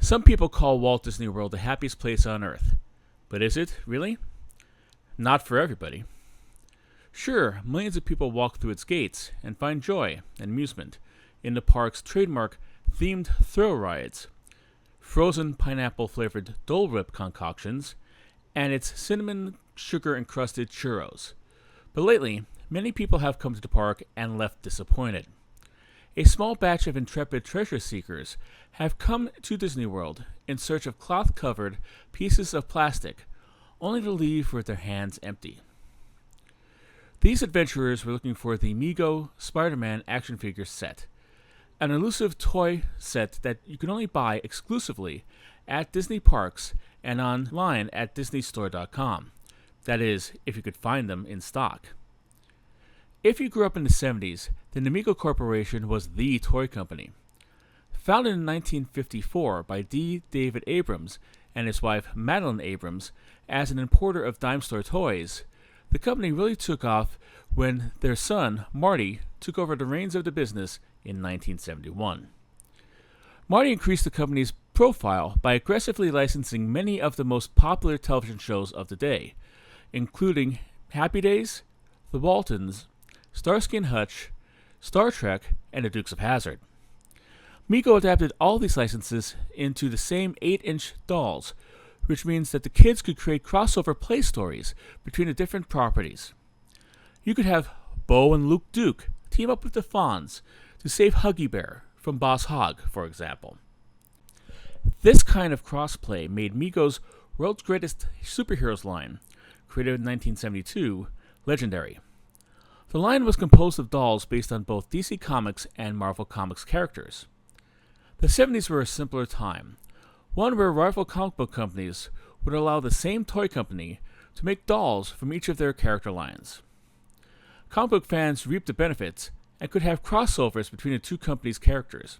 Some people call Walt Disney World the happiest place on earth. But is it, really? Not for everybody. Sure, millions of people walk through its gates and find joy and amusement in the park's trademark themed thrill rides, frozen pineapple-flavored Dole Whip concoctions, and its cinnamon sugar-encrusted churros. But lately, many people have come to the park and left disappointed. A small batch of intrepid treasure seekers have come to Disney World in search of cloth-covered pieces of plastic, only to leave with their hands empty. These adventurers were looking for the Mego Spider-Man action figure set, an elusive toy set that you can only buy exclusively at Disney parks and online at disneystore.com. That is, if you could find them in stock. If you grew up in the 70s, then the Mego Corporation was the toy company. Founded in 1954 by D. David Abrams and his wife Madeline Abrams as an importer of dime store toys, the company really took off when their son, Marty, took over the reins of the business in 1971. Marty increased the company's profile by aggressively licensing many of the most popular television shows of the day, including Happy Days, The Waltons, Starsky and Hutch, Star Trek, and The Dukes of Hazzard. Mego adapted all these licenses into the same 8-inch dolls, which means that the kids could create crossover play stories between the different properties. You could have Bo and Luke Duke team up with the Fonz to save Huggy Bear from Boss Hogg, for example. This kind of crossplay made Mego's World's Greatest Superheroes line, created in 1972, legendary. The line was composed of dolls based on both DC Comics and Marvel Comics characters. The 70s were a simpler time, one where rival comic book companies would allow the same toy company to make dolls from each of their character lines. Comic book fans reaped the benefits and could have crossovers between the two companies' characters.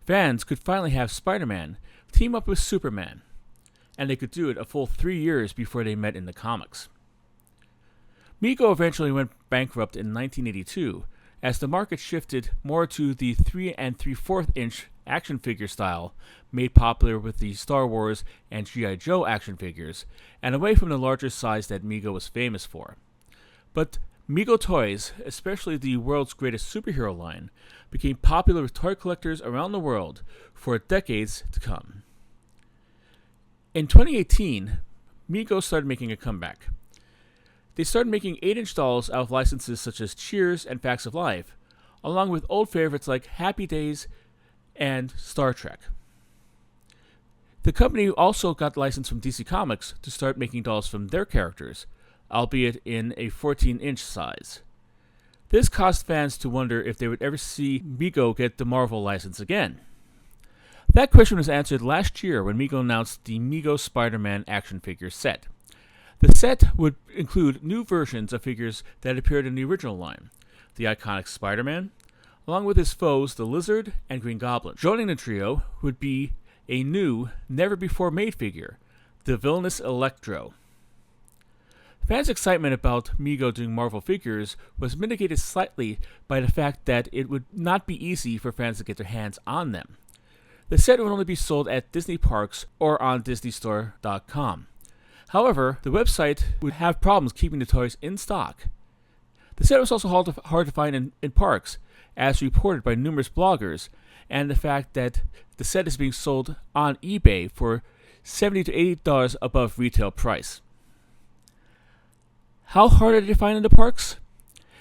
Fans could finally have Spider-Man team up with Superman, and they could do it a full 3 years before they met in the comics. Mego eventually went bankrupt in 1982 as the market shifted more to the 3 3/4 inch action figure style made popular with the Star Wars and G.I. Joe action figures, and away from the larger size that Mego was famous for. But Mego toys, especially the world's greatest superhero line, became popular with toy collectors around the world for decades to come. In 2018, Mego started making a comeback. They started making 8-inch dolls out of licenses such as Cheers and Facts of Life, along with old favorites like Happy Days and Star Trek. The company also got license from DC Comics to start making dolls from their characters, albeit in a 14-inch size. This caused fans to wonder if they would ever see Mego get the Marvel license again. That question was answered last year when Mego announced the Mego Spider-Man action figure set. The set would include new versions of figures that appeared in the original line, the iconic Spider-Man, along with his foes the Lizard and Green Goblin. Joining the trio would be a new, never-before-made figure, the villainous Electro. Fans' excitement about Mego doing Marvel figures was mitigated slightly by the fact that it would not be easy for fans to get their hands on them. The set would only be sold at Disney parks or on disneystore.com. However, the website would have problems keeping the toys in stock. The set was also hard to find in parks, as reported by numerous bloggers, and the fact that the set is being sold on eBay for $70 to $80 above retail price. How hard are they to find in the parks?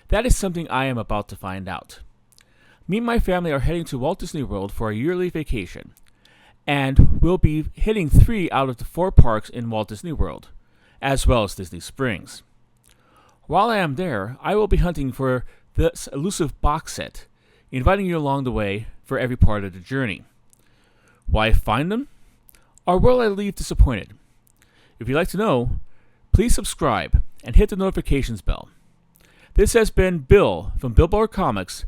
That is something I am about to find out. Me and my family are heading to Walt Disney World for a yearly vacation, and we'll be hitting 3 out of the 4 parks in Walt Disney World, as well as Disney Springs. While I am there, I will be hunting for this elusive box set, inviting you along the way for every part of the journey. Why find them? Or will I leave disappointed? If you'd like to know, please subscribe and hit the notifications bell. This has been Bill from Billboard Comics.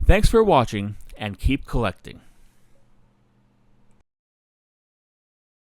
Thanks for watching, and keep collecting.